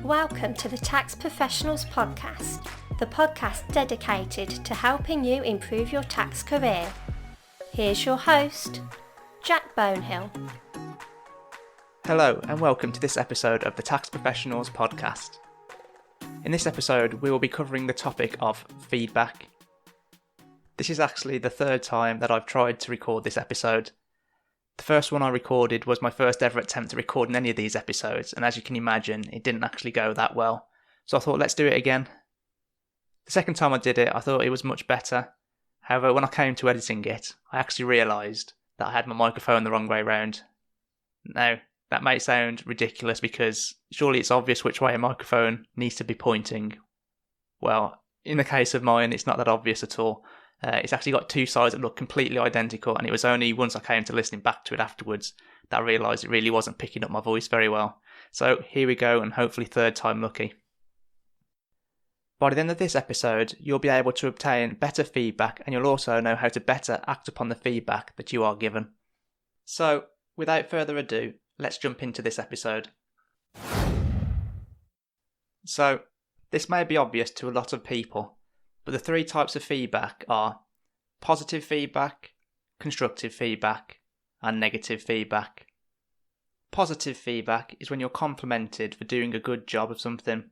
Welcome to the Tax Professionals Podcast, the podcast dedicated to helping you improve your tax career. Here's your host, Jack Bonehill. Hello and welcome to this episode of the Tax Professionals Podcast. In this episode, we will be covering the topic of feedback. This is actually the third time that I've tried to record this episode. The first one I recorded was my first ever attempt to record any of these episodes, and as you can imagine, it didn't actually go that well. So I thought, let's do it again. The second time I did it, I thought it was much better. However, when I came to editing it, I actually realised that I had my microphone the wrong way round. Now, that may sound ridiculous because surely it's obvious which way a microphone needs to be pointing. Well, in the case of mine, it's not that obvious at all. It's actually got two sides that look completely identical, and it was only once I came to listening back to it afterwards that I realised it really wasn't picking up my voice very well. So here we go, and hopefully third time lucky. By the end of this episode, you'll be able to obtain better feedback, and you'll also know how to better act upon the feedback that you are given. So, without further ado, let's jump into this episode. So, this may be obvious to a lot of people, but the three types of feedback are positive feedback, constructive feedback, and negative feedback. Positive feedback is when you're complimented for doing a good job of something.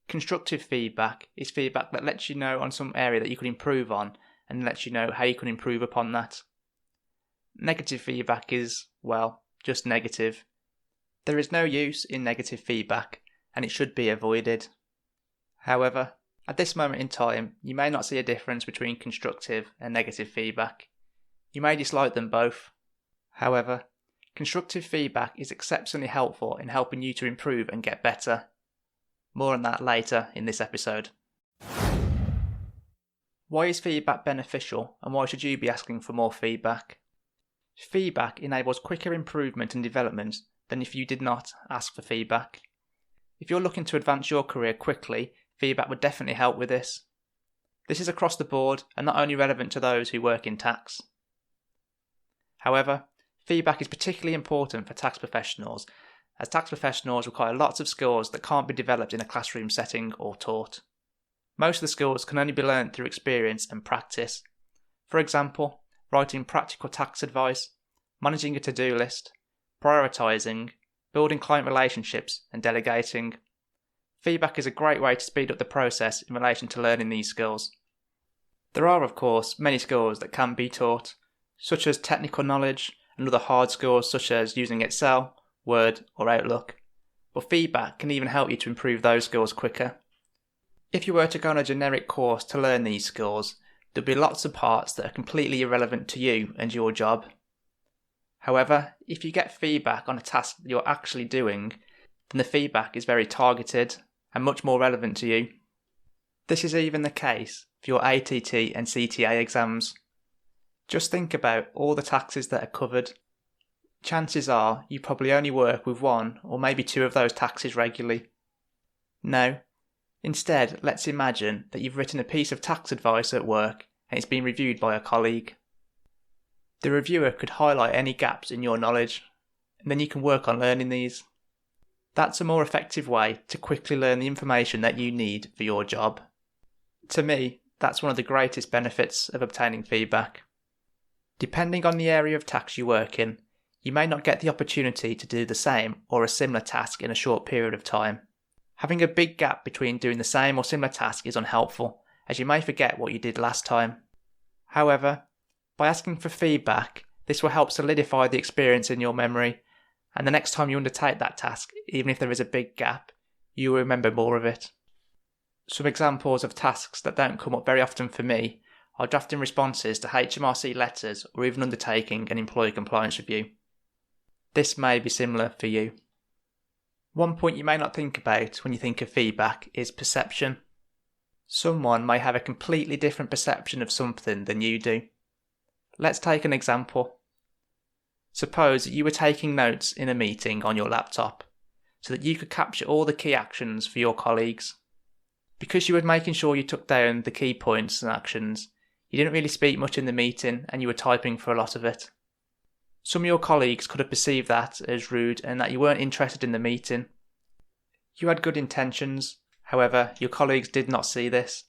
Constructive feedback is feedback that lets you know on some area that you could improve on and lets you know how you can improve upon that. Negative feedback is, well, just negative. There is no use in negative feedback and it should be avoided. However, at this moment in time, you may not see a difference between constructive and negative feedback. You may dislike them both. However, constructive feedback is exceptionally helpful in helping you to improve and get better. More on that later in this episode. Why is feedback beneficial and why should you be asking for more feedback? Feedback enables quicker improvement and development than if you did not ask for feedback. If you're looking to advance your career quickly, feedback would definitely help with this. This is across the board and not only relevant to those who work in tax. However, feedback is particularly important for tax professionals, as tax professionals require lots of skills that can't be developed in a classroom setting or taught. Most of the skills can only be learned through experience and practice. For example, writing practical tax advice, managing a to-do list, prioritising, building client relationships and delegating. Feedback is a great way to speed up the process in relation to learning these skills. There are, of course, many skills that can be taught, such as technical knowledge and other hard skills such as using Excel, Word or Outlook, but feedback can even help you to improve those skills quicker. If you were to go on a generic course to learn these skills, there'd be lots of parts that are completely irrelevant to you and your job. However, if you get feedback on a task that you're actually doing, then the feedback is very targeted and much more relevant to you. This is even the case for your ATT and CTA exams. Just think about all the taxes that are covered. Chances are you probably only work with one or maybe two of those taxes regularly. Now, instead, let's imagine that you've written a piece of tax advice at work and it's been reviewed by a colleague. The reviewer could highlight any gaps in your knowledge, and then you can work on learning these. That's a more effective way to quickly learn the information that you need for your job. To me, that's one of the greatest benefits of obtaining feedback. Depending on the area of tax you work in, you may not get the opportunity to do the same or a similar task in a short period of time. Having a big gap between doing the same or similar task is unhelpful, as you may forget what you did last time. However, by asking for feedback, this will help solidify the experience in your memory, and the next time you undertake that task, even if there is a big gap, you will remember more of it. Some examples of tasks that don't come up very often for me are drafting responses to HMRC letters or even undertaking an employee compliance review. This may be similar for you. One point you may not think about when you think of feedback is perception. Someone may have a completely different perception of something than you do. Let's take an example. Suppose you were taking notes in a meeting on your laptop so that you could capture all the key actions for your colleagues. Because you were making sure you took down the key points and actions, you didn't really speak much in the meeting and you were typing for a lot of it. Some of your colleagues could have perceived that as rude and that you weren't interested in the meeting. You had good intentions, however, your colleagues did not see this.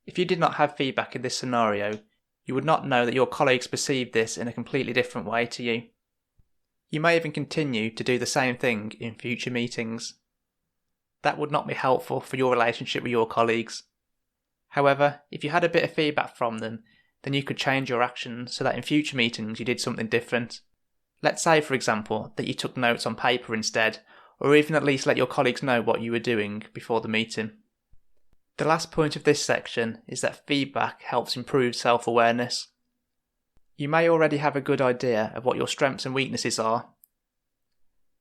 If you did not have feedback in this scenario, you would not know that your colleagues perceived this in a completely different way to you. You may even continue to do the same thing in future meetings. That would not be helpful for your relationship with your colleagues. However, if you had a bit of feedback from them, then you could change your actions so that in future meetings you did something different. Let's say, for example, that you took notes on paper instead, or even at least let your colleagues know what you were doing before the meeting. The last point of this section is that feedback helps improve self-awareness. You may already have a good idea of what your strengths and weaknesses are.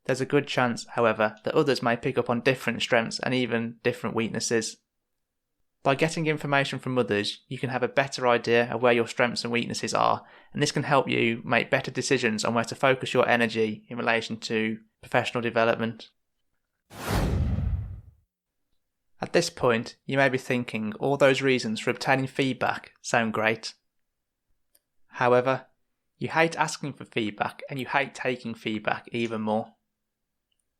There's a good chance, however, that others may pick up on different strengths and even different weaknesses. By getting information from others, you can have a better idea of where your strengths and weaknesses are, and this can help you make better decisions on where to focus your energy in relation to professional development. At this point, you may be thinking all those reasons for obtaining feedback sound great. However, you hate asking for feedback and you hate taking feedback even more.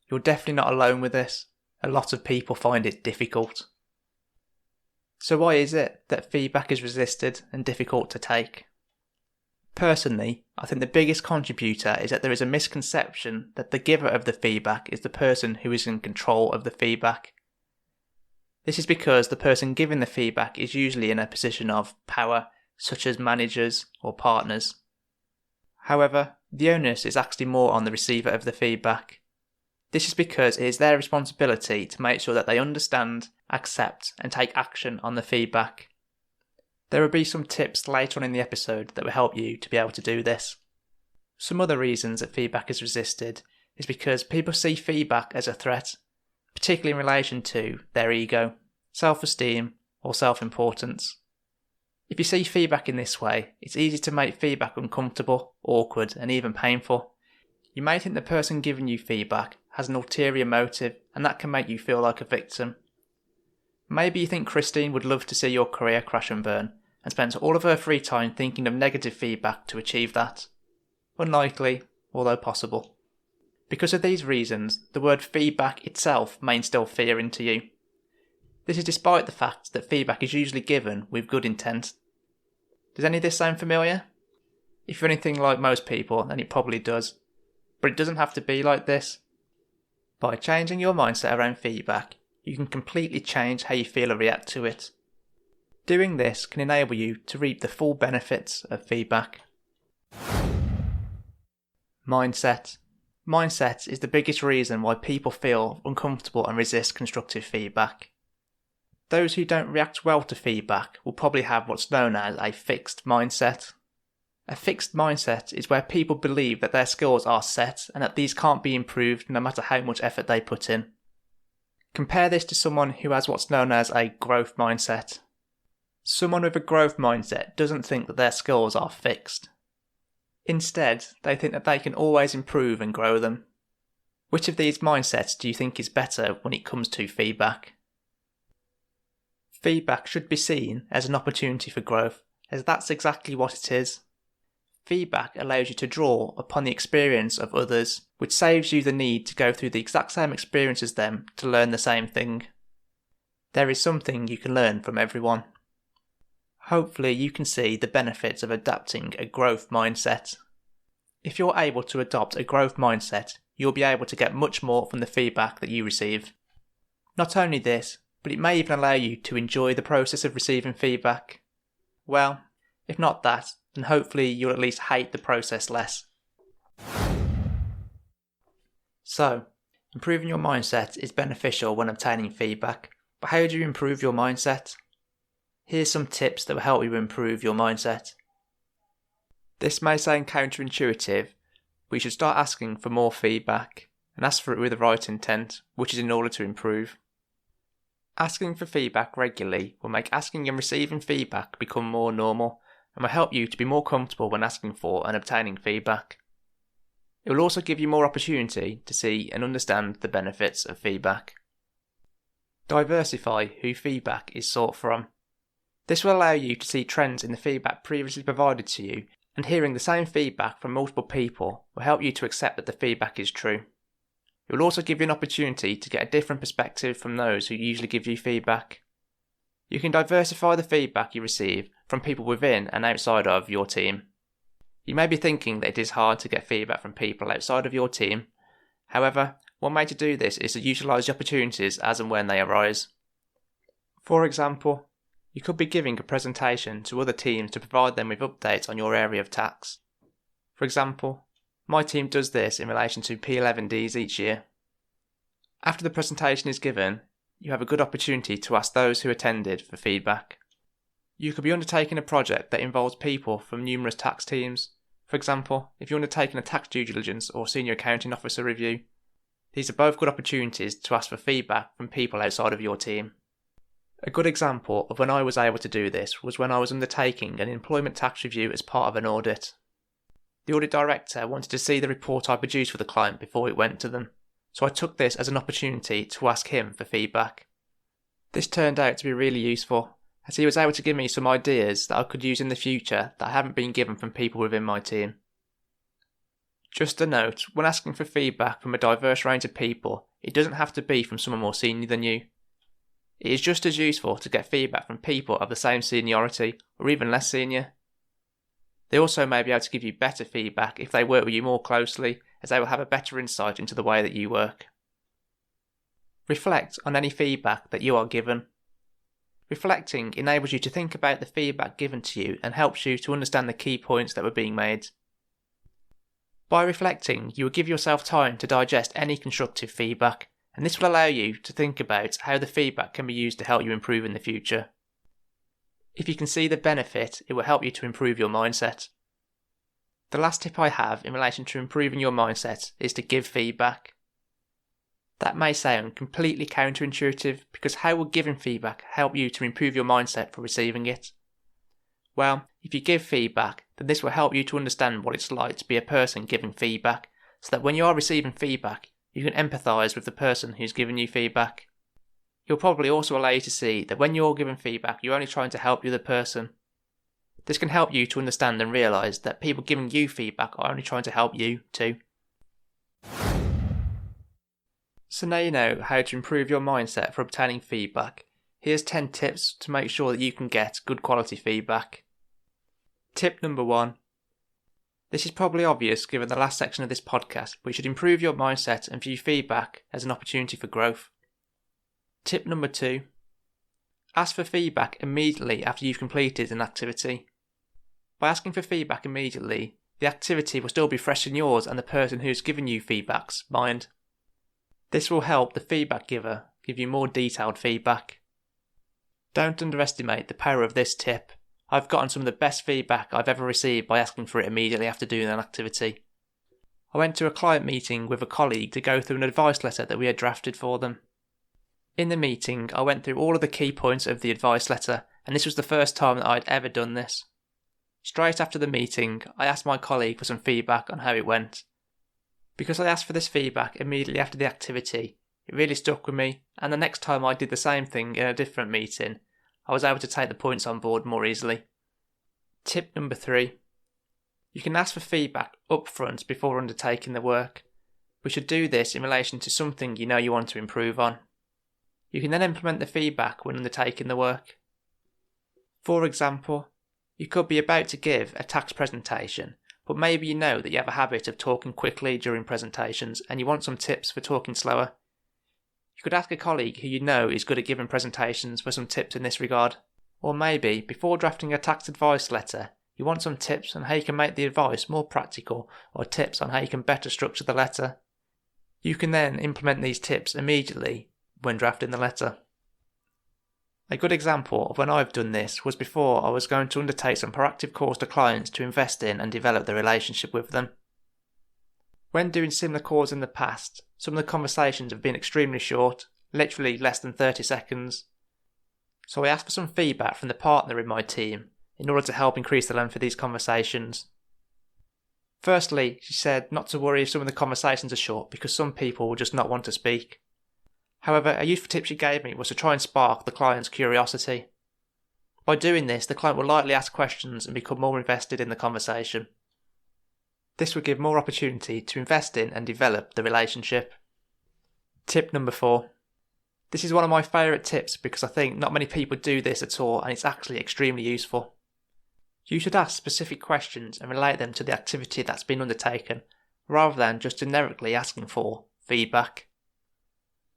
You're definitely not alone with this. A lot of people find it difficult. So why is it that feedback is resisted and difficult to take? Personally, I think the biggest contributor is that there is a misconception that the giver of the feedback is the person who is in control of the feedback. This is because the person giving the feedback is usually in a position of power, such as managers or partners. However, the onus is actually more on the receiver of the feedback. This is because it is their responsibility to make sure that they understand, accept, and take action on the feedback. There will be some tips later on in the episode that will help you to be able to do this. Some other reasons that feedback is resisted is because people see feedback as a threat, particularly in relation to their ego, self-esteem, or self-importance. If you see feedback in this way, it's easy to make feedback uncomfortable, awkward, and even painful. You may think the person giving you feedback has an ulterior motive, and that can make you feel like a victim. Maybe you think Christine would love to see your career crash and burn, and spends all of her free time thinking of negative feedback to achieve that. Unlikely, although possible. Because of these reasons, the word feedback itself may instill fear into you. This is despite the fact that feedback is usually given with good intent. Does any of this sound familiar? If you're anything like most people, then it probably does. But it doesn't have to be like this. By changing your mindset around feedback, you can completely change how you feel or react to it. Doing this can enable you to reap the full benefits of feedback. Mindset. Mindset is the biggest reason why people feel uncomfortable and resist constructive feedback. Those who don't react well to feedback will probably have what's known as a fixed mindset. A fixed mindset is where people believe that their skills are set and that these can't be improved no matter how much effort they put in. Compare this to someone who has what's known as a growth mindset. Someone with a growth mindset doesn't think that their skills are fixed. Instead, they think that they can always improve and grow them. Which of these mindsets do you think is better when it comes to feedback? Feedback should be seen as an opportunity for growth, as that's exactly what it is. Feedback allows you to draw upon the experience of others, which saves you the need to go through the exact same experience as them to learn the same thing. There is something you can learn from everyone. Hopefully you can see the benefits of adapting a growth mindset. If you're able to adopt a growth mindset, you'll be able to get much more from the feedback that you receive. Not only this, but it may even allow you to enjoy the process of receiving feedback. Well, if not that, then hopefully you'll at least hate the process less. So, improving your mindset is beneficial when obtaining feedback, but how do you improve your mindset? Here's some tips that will help you improve your mindset. This may sound counterintuitive, but you should start asking for more feedback, and ask for it with the right intent, which is in order to improve. Asking for feedback regularly will make asking and receiving feedback become more normal, and will help you to be more comfortable when asking for and obtaining feedback. It will also give you more opportunity to see and understand the benefits of feedback. Diversify who feedback is sought from. This will allow you to see trends in the feedback previously provided to you, and hearing the same feedback from multiple people will help you to accept that the feedback is true. It will also give you an opportunity to get a different perspective from those who usually give you feedback. You can diversify the feedback you receive from people within and outside of your team. You may be thinking that it is hard to get feedback from people outside of your team. However, one way to do this is to utilise the opportunities as and when they arise. For example, you could be giving a presentation to other teams to provide them with updates on your area of tax. For example, my team does this in relation to P11Ds each year. After the presentation is given, you have a good opportunity to ask those who attended for feedback. You could be undertaking a project that involves people from numerous tax teams. For example, if you're undertaking a tax due diligence or senior accounting officer review. These are both good opportunities to ask for feedback from people outside of your team. A good example of when I was able to do this was when I was undertaking an employment tax review as part of an audit. The audit director wanted to see the report I produced for the client before it went to them, so I took this as an opportunity to ask him for feedback. This turned out to be really useful, as he was able to give me some ideas that I could use in the future that I haven't been given from people within my team. Just a note, when asking for feedback from a diverse range of people, it doesn't have to be from someone more senior than you. It is just as useful to get feedback from people of the same seniority or even less senior. They also may be able to give you better feedback if they work with you more closely, as they will have a better insight into the way that you work. Reflect on any feedback that you are given. Reflecting enables you to think about the feedback given to you and helps you to understand the key points that were being made. By reflecting, you will give yourself time to digest any constructive feedback, and this will allow you to think about how the feedback can be used to help you improve in the future. If you can see the benefit, it will help you to improve your mindset. The last tip I have in relation to improving your mindset is to give feedback. That may sound completely counterintuitive, because how will giving feedback help you to improve your mindset for receiving it? Well, if you give feedback, then this will help you to understand what it's like to be a person giving feedback, so that when you are receiving feedback, you can empathise with the person who's giving you feedback. It will probably also allow you to see that when you're giving feedback, you're only trying to help the other person. This can help you to understand and realise that people giving you feedback are only trying to help you too. So now you know how to improve your mindset for obtaining feedback. Here's 10 tips to make sure that you can get good quality feedback. Tip number 1. This is probably obvious given the last section of this podcast, but you should improve your mindset and view feedback as an opportunity for growth. Tip number 2. Ask for feedback immediately after you've completed an activity. By asking for feedback immediately, the activity will still be fresh in yours and the person who's given you feedback's mind. This will help the feedback giver give you more detailed feedback. Don't underestimate the power of this tip. I've gotten some of the best feedback I've ever received by asking for it immediately after doing an activity. I went to a client meeting with a colleague to go through an advice letter that we had drafted for them. In the meeting, I went through all of the key points of the advice letter, and this was the first time that I'd ever done this. Straight after the meeting, I asked my colleague for some feedback on how it went. Because I asked for this feedback immediately after the activity, it really stuck with me, and the next time I did the same thing in a different meeting, I was able to take the points on board more easily. Tip number 3. You can ask for feedback up front before undertaking the work. We should do this in relation to something you know you want to improve on. You can then implement the feedback when undertaking the work. For example, you could be about to give a tax presentation, but maybe you know that you have a habit of talking quickly during presentations and you want some tips for talking slower. You could ask a colleague who you know is good at giving presentations for some tips in this regard. Or maybe, before drafting a tax advice letter, you want some tips on how you can make the advice more practical, or tips on how you can better structure the letter. You can then implement these tips immediately when drafting the letter. A good example of when I've done this was before I was going to undertake some proactive calls to clients to invest in and develop the relationship with them. When doing similar calls in the past, some of the conversations have been extremely short, literally less than 30 seconds. So I asked for some feedback from the partner in my team in order to help increase the length of these conversations. Firstly, she said not to worry if some of the conversations are short because some people will just not want to speak. However, a useful tip she gave me was to try and spark the client's curiosity. By doing this, the client will likely ask questions and become more invested in the conversation. This would give more opportunity to invest in and develop the relationship. Tip number 4. This is one of my favourite tips because I think not many people do this at all and it's actually extremely useful. You should ask specific questions and relate them to the activity that's been undertaken, rather than just generically asking for feedback.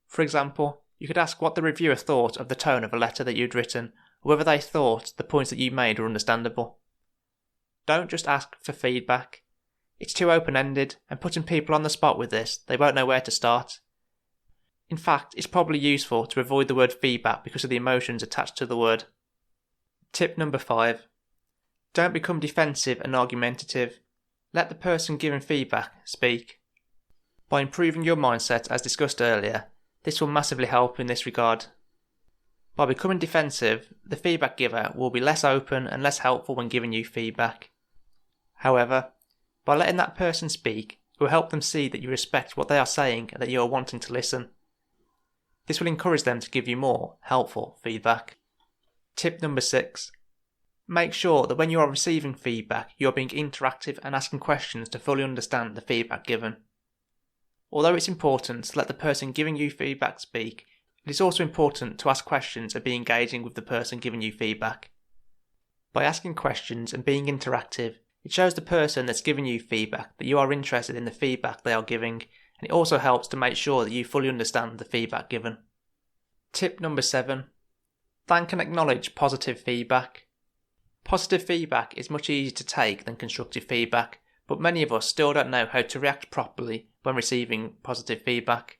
For example, you could ask what the reviewer thought of the tone of a letter that you'd written, or whether they thought the points that you made were understandable. Don't just ask for feedback. It's too open-ended, and putting people on the spot with this, they won't know where to start. In fact, it's probably useful to avoid the word feedback because of the emotions attached to the word. Tip number 5. Don't become defensive and argumentative. Let the person giving feedback speak. By improving your mindset, as discussed earlier, this will massively help in this regard. By becoming defensive, the feedback giver will be less open and less helpful when giving you feedback. However, by letting that person speak, it will help them see that you respect what they are saying and that you are wanting to listen. This will encourage them to give you more helpful feedback. Tip number 6. Make sure that when you are receiving feedback, you are being interactive and asking questions to fully understand the feedback given. Although it's important to let the person giving you feedback speak, it is also important to ask questions and be engaging with the person giving you feedback. By asking questions and being interactive, it shows the person that's giving you feedback that you are interested in the feedback they are giving, and it also helps to make sure that you fully understand the feedback given. Tip number 7. Thank and acknowledge positive feedback. Positive feedback is much easier to take than constructive feedback, but many of us still don't know how to react properly when receiving positive feedback.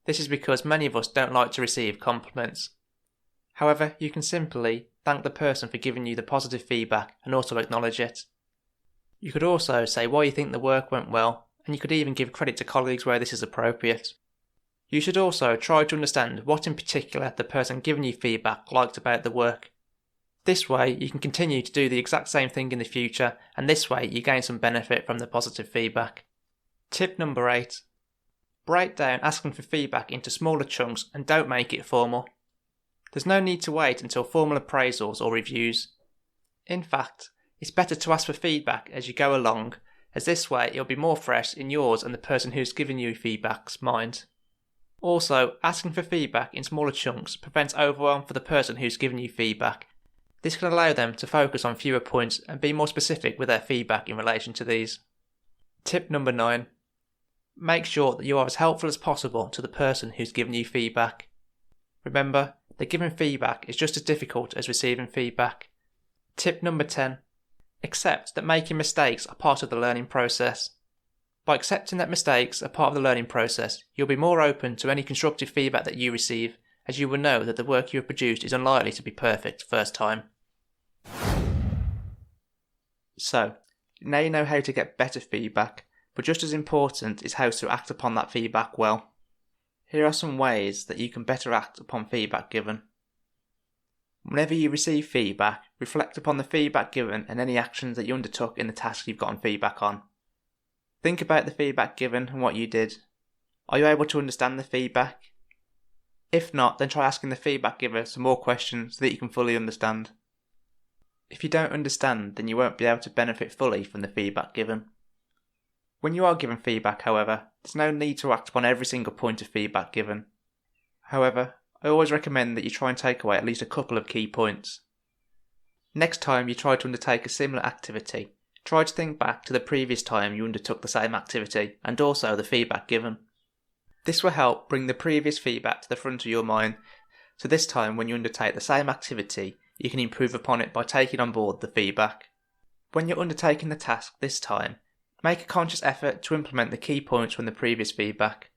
This is because many of us don't like to receive compliments. However, you can simply thank the person for giving you the positive feedback and also acknowledge it. You could also say why you think the work went well, and you could even give credit to colleagues where this is appropriate. You should also try to understand what in particular the person giving you feedback liked about the work. This way you can continue to do the exact same thing in the future, and this way you gain some benefit from the positive feedback. Tip number 8. Break down asking for feedback into smaller chunks and don't make it formal. There's no need to wait until formal appraisals or reviews. In fact, it's better to ask for feedback as you go along, as this way it'll be more fresh in yours and the person who's giving you feedback's mind. Also, asking for feedback in smaller chunks prevents overwhelm for the person who's giving you feedback. This can allow them to focus on fewer points and be more specific with their feedback in relation to these. Tip number 9. Make sure that you are as helpful as possible to the person who's giving you feedback. Remember that giving feedback is just as difficult as receiving feedback. Tip number 10. Accept that making mistakes are part of the learning process. By accepting that mistakes are part of the learning process, you'll be more open to any constructive feedback that you receive, as you will know that the work you have produced is unlikely to be perfect first time. So, now you know how to get better feedback, but just as important is how to act upon that feedback well. Here are some ways that you can better act upon feedback given. Whenever you receive feedback, reflect upon the feedback given and any actions that you undertook in the task you've gotten feedback on. Think about the feedback given and what you did. Are you able to understand the feedback? If not, then try asking the feedback giver some more questions so that you can fully understand. If you don't understand, then you won't be able to benefit fully from the feedback given. When you are given feedback, however, there's no need to act upon every single point of feedback given. However, I always recommend that you try and take away at least a couple of key points. Next time you try to undertake a similar activity, try to think back to the previous time you undertook the same activity and also the feedback given. This will help bring the previous feedback to the front of your mind, so this time when you undertake the same activity, you can improve upon it by taking on board the feedback. When you're undertaking the task this time, make a conscious effort to implement the key points from the previous feedback.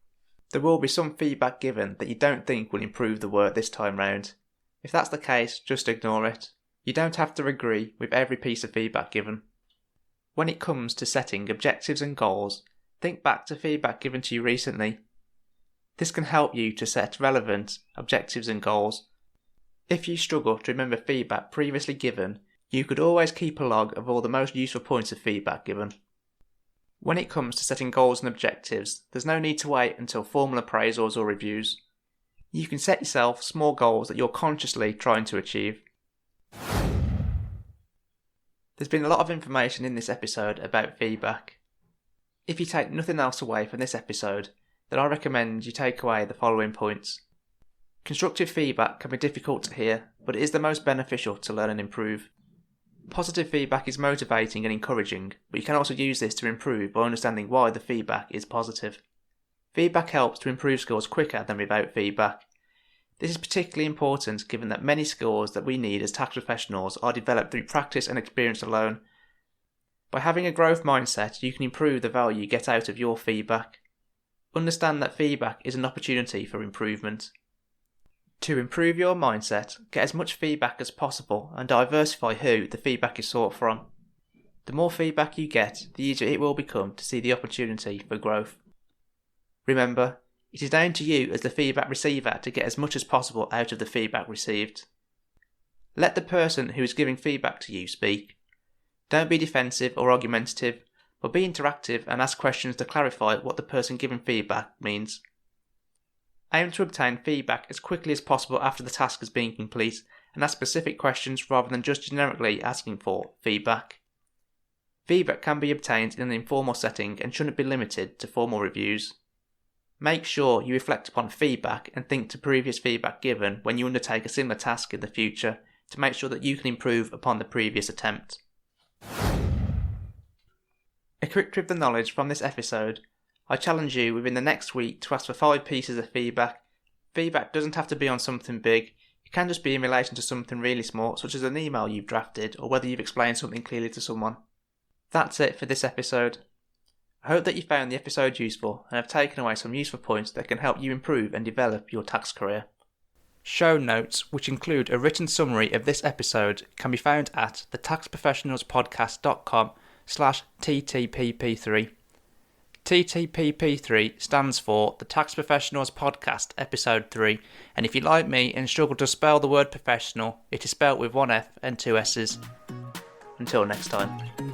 There will be some feedback given that you don't think will improve the work this time round. If that's the case, just ignore it. You don't have to agree with every piece of feedback given. When it comes to setting objectives and goals, think back to feedback given to you recently. This can help you to set relevant objectives and goals. If you struggle to remember feedback previously given, you could always keep a log of all the most useful points of feedback given. When it comes to setting goals and objectives, there's no need to wait until formal appraisals or reviews. You can set yourself small goals that you're consciously trying to achieve. There's been a lot of information in this episode about feedback. If you take nothing else away from this episode, then I recommend you take away the following points. Constructive feedback can be difficult to hear, but it is the most beneficial to learn and improve. Positive feedback is motivating and encouraging, but you can also use this to improve by understanding why the feedback is positive. Feedback helps to improve skills quicker than without feedback. This is particularly important given that many skills that we need as tax professionals are developed through practice and experience alone. By having a growth mindset, you can improve the value you get out of your feedback. Understand that feedback is an opportunity for improvement. To improve your mindset, get as much feedback as possible and diversify who the feedback is sought from. The more feedback you get, the easier it will become to see the opportunity for growth. Remember, it is down to you as the feedback receiver to get as much as possible out of the feedback received. Let the person who is giving feedback to you speak. Don't be defensive or argumentative, but be interactive and ask questions to clarify what the person giving feedback means. Aim to obtain feedback as quickly as possible after the task has been complete and ask specific questions rather than just generically asking for feedback. Feedback can be obtained in an informal setting and shouldn't be limited to formal reviews. Make sure you reflect upon feedback and think to previous feedback given when you undertake a similar task in the future to make sure that you can improve upon the previous attempt. Equipped with the knowledge from this episode, I challenge you within the next week to ask for 5 pieces of feedback. Feedback doesn't have to be on something big, it can just be in relation to something really small, such as an email you've drafted or whether you've explained something clearly to someone. That's it for this episode. I hope that you found the episode useful and have taken away some useful points that can help you improve and develop your tax career. Show notes, which include a written summary of this episode, can be found at thetaxprofessionalspodcast.com/TTPP3. TTPP3 stands for The Tax Professionals Podcast Episode 3, and if you like me and struggle to spell the word professional, it is spelt with 1 F and 2 S's. Until next time.